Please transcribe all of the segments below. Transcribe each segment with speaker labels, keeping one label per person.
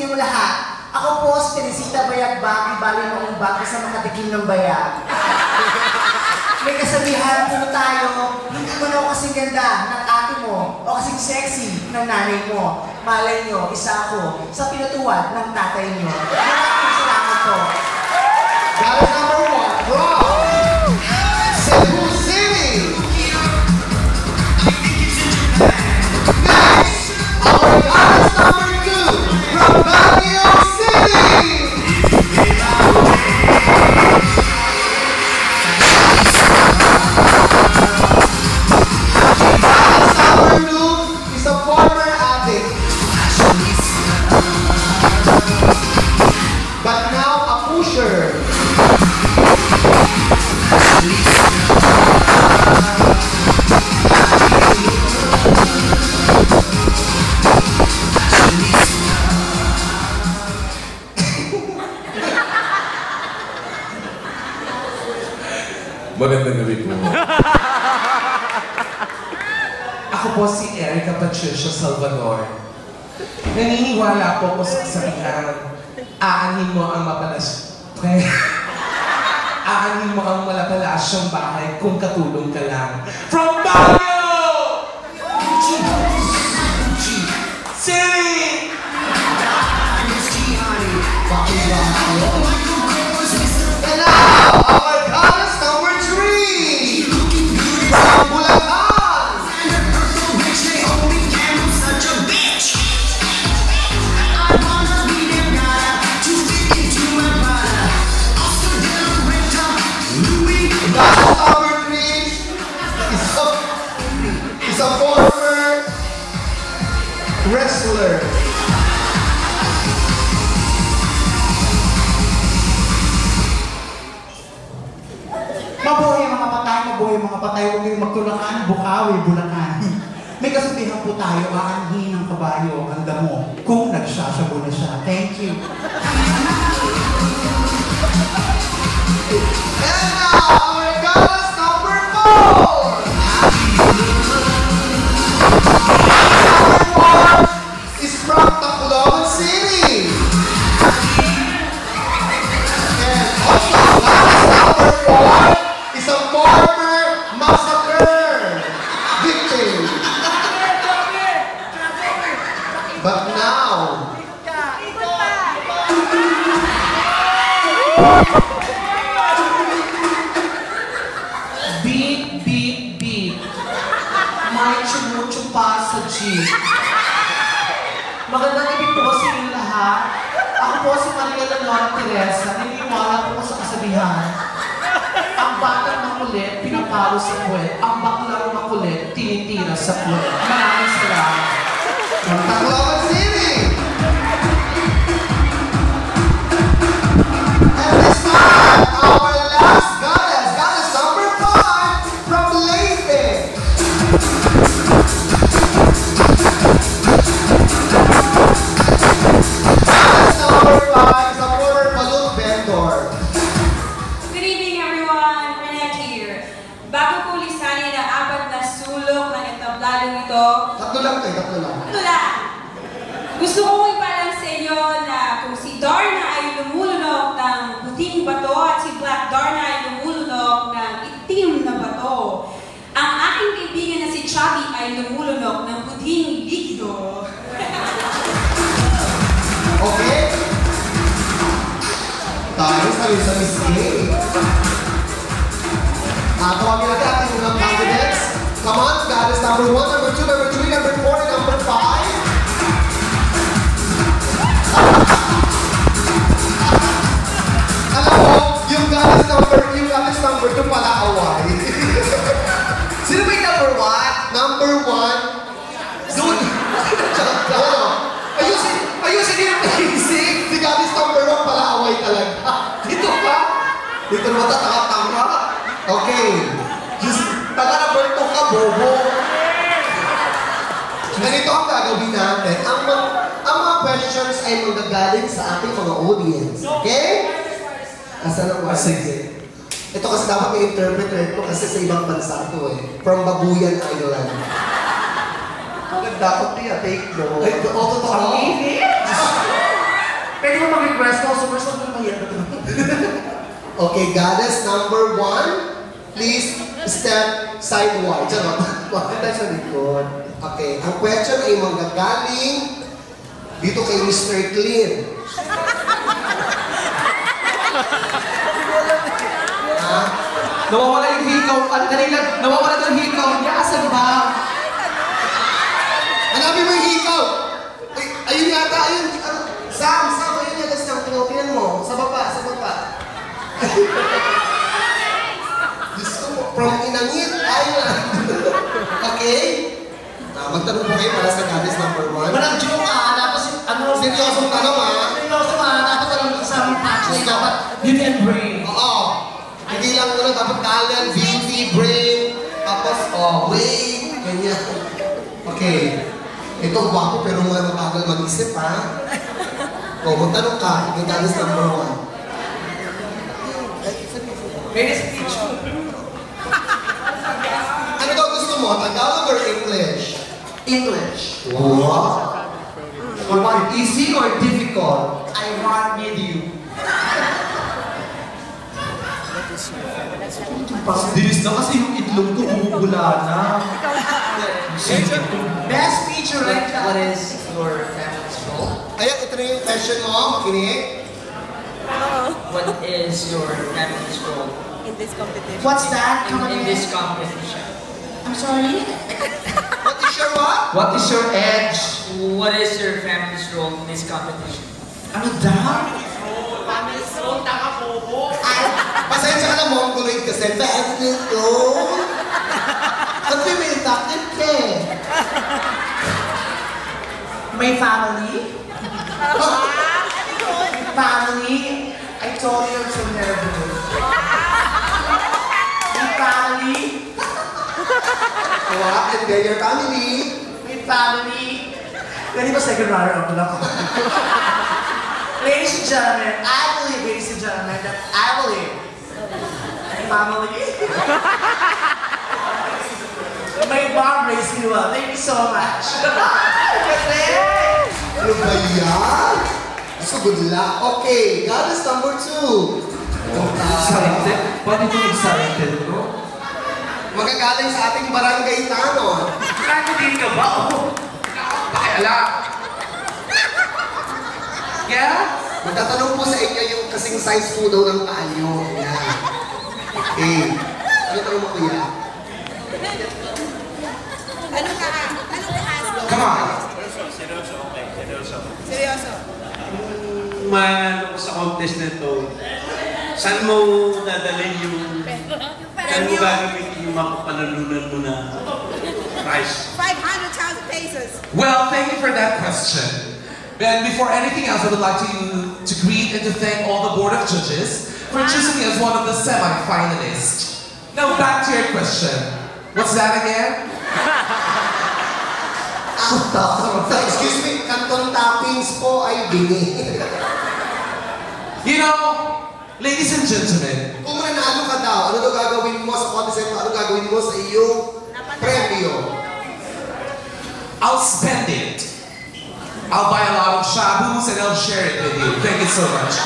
Speaker 1: inyong lahat. Ako po si Teresita Bayag-Baki, bali noong baki sa makatikim ng bayag. May kasabihan po tayo, hindi mo na ako kasing ganda ng ate mo o kasing sexy ng nanay mo. Malay nyo, isa ako sa pinatuwad ng tatay nyo. Maraming salamat po.
Speaker 2: Guys, number 1 from Cebu City. Next, our guys number 2 from Baguio City.
Speaker 3: Magandang gabi po.
Speaker 4: Ako po si Erica Patricia Salvador. Naniniwala po ko sa kasabihan, aanhin mo ang aanhin mo ang malapalasyong bahay kung katulong ka lang. From Baguio! City!
Speaker 2: Hello, our guys number 3 from Bulacan. Guys number 3 is a former wrestler.
Speaker 1: Mabuhay mga patay, huwag kayong magtulakan, Bukawi, Bulacan. May kasabihan po tayo, aanhin ng kabayo ang damo kung nagsasabo na siya. Thank you.
Speaker 2: And now, our guys number 4 is from Tacloban City. And also, guys number 4 is a former massacre victim. But now,
Speaker 4: Beep, beep, beep. May chumuchupa sa jeep. Magandang gabi po sa inyo lahat. Ako po si Maria Leonora Teresa. Naniniwala po sa kasabihan. Ang batang makulit, pinapalo sa puwet. Ang baklang makulit, tinitira sa puwet. Maraming salamat.
Speaker 2: from Tacloban City. And this time, our last goddess number 5 from Leyte. Goddess number 5 is a former balloon vendor.
Speaker 5: Good evening everyone, Renette here. Bago ko lisanin ang apat na sulok ng entabladong ito,
Speaker 2: Tatlo lang.
Speaker 5: ito lang. Gusto kong ipalam sa inyo na kung si Darna ay lumulunok ng puting bato at si Black Darna ay lumulunok ng itim na bato, ang aking kaibigan na si Chubby ay lumulunok ng puting likido.
Speaker 2: Okay? Tayo sa Miss A. Tawagin natin ating unang candidates. Come on, goddess number 1, number 2, number 3, number 4, and number 5. Alam mo, yung goddess number 2 pala away.
Speaker 4: Sino ba yung number 1?
Speaker 2: Number 1, dude.
Speaker 4: Ayusin niyo yung basic.
Speaker 2: Si goddess number 1 pala away talaga.
Speaker 4: Dito pa.
Speaker 2: Dito naman tataka-tanga. Okay. Just, taga number 2 ka, bobo. Ganito ang gagawin natin. Ang mga questions ay magagaling sa ating mga audience. Okay? Asan ang mga?
Speaker 4: Sige.
Speaker 2: Ito kasi dapat may interpreter ito kasi sa ibang bansa ito eh. From Babuyan Island. Ang ganda ko niya, take note.
Speaker 4: Ay, totoo. Pwede mo mag-request ko, super na mahirap.
Speaker 2: Okay, goddess number 1, please step sideward. Charot. Bakit tayo sa likod? Okay, ang question ay manggagaling dito kay Mr. Clean. Ha?
Speaker 4: Nawawala yung hikaw. Nawawala yung hikaw. Hindi, asan ba?
Speaker 2: Hanapin mo yung hikaw! Ay, ayun yata, ayun. Sam, ayun yata Sam. Tingnan mo. Sa baba. Diyos ko, from inangit, island. Okay? Magtanong po kayo para sa goddess number 1.
Speaker 1: Walang joke tapos
Speaker 2: Seryosong tanong
Speaker 1: Seryosong dapat alam kasama yung punchline. Dapat
Speaker 4: Beauty and brain.
Speaker 2: Oo. Hindi lang dapat talent, beauty, brain, tapos, weight, ganyan. Okay. Ito, gwapo pero mabagal mag-isip, ha? Magtanong ka, yung goddess number 1. Ano daw gusto mo? Tagalog or English?
Speaker 4: English.
Speaker 2: Wow.
Speaker 4: You want easy or difficult? I want medium. Dilis na kasi yung itlog ko bumubula na.
Speaker 1: best feature right now.
Speaker 6: What is your family's role?
Speaker 2: Ayan, ito na yung question mo. Makinig.
Speaker 6: What is your family's role
Speaker 7: In this competition.
Speaker 1: What's that? Come
Speaker 6: in
Speaker 1: again.
Speaker 6: this competition?
Speaker 1: I'm sorry?
Speaker 2: What is your what?
Speaker 4: What is your edge?
Speaker 6: What is your family's role in this competition?
Speaker 4: Ano daw?
Speaker 2: Pasensya ka na mongoloid kasi. Family ko. Kasi may takit ka eh.
Speaker 1: My family? Family? I told you I'm so nervous. My family?
Speaker 2: What? And then your family?
Speaker 1: My family? Pwede ba second runner-up lang ako? Ladies and gentlemen, I believe that I believe family. My mom raised me well. Thank you so much. Kasi,
Speaker 2: Ano ba yan? So good luck. Okay, goddess number 2.
Speaker 4: Excited? Pwede ito excited, bro?
Speaker 2: Magagaling sa ating barangay Tanon.
Speaker 4: Nakakadin ka ba? Pakiala. Yeah?
Speaker 2: Magtatanong po sa inyo yung kasing size po daw ng paa nyo. Yan. Okay. Ano tanong mo kuya?
Speaker 7: Anong ask?
Speaker 4: Come on.
Speaker 7: Seryoso.
Speaker 8: Manalo ko sa contest na ito, saan mo dadalhin yung... Saan mo gagawin yung mapapanalunan mo na prize?
Speaker 7: 500,000 pesos.
Speaker 9: Well, thank you for that question. And before anything else, I would like to greet and to thank all the Board of Judges for choosing me as one of the semi-finalists. Now back to your question. What's that again?
Speaker 2: Excuse me, kanton toppings po ay bingi.
Speaker 9: You know, ladies and gentlemen,
Speaker 2: Kung mananalo ka daw, ano daw gagawin mo sa contest mo? Ano gagawin mo sa iyong premyo?
Speaker 9: I'll spend it. I'll buy a lot of shabus and I'll share it with you. Thank you so much.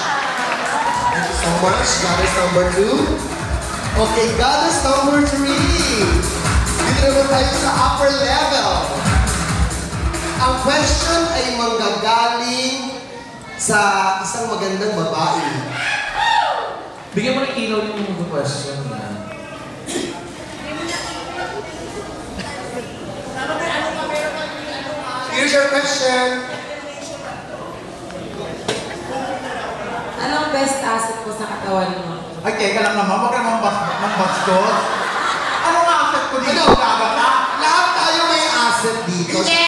Speaker 2: Thank you so much, goddess number 2. Okay, goddess number 3. Dito naman tayo sa upper level. Ang question ay manggagaling sa isang magandang babae.
Speaker 4: Bigyan mo ng ilaw yung mga question niya.
Speaker 2: Here's your question.
Speaker 10: Anong best asset mo sa katawan mo?
Speaker 4: Ay, teka lang naman. Huwag ka naman bastos. Anong asset ko dito?
Speaker 2: Ano? Lahat tayo may asset dito.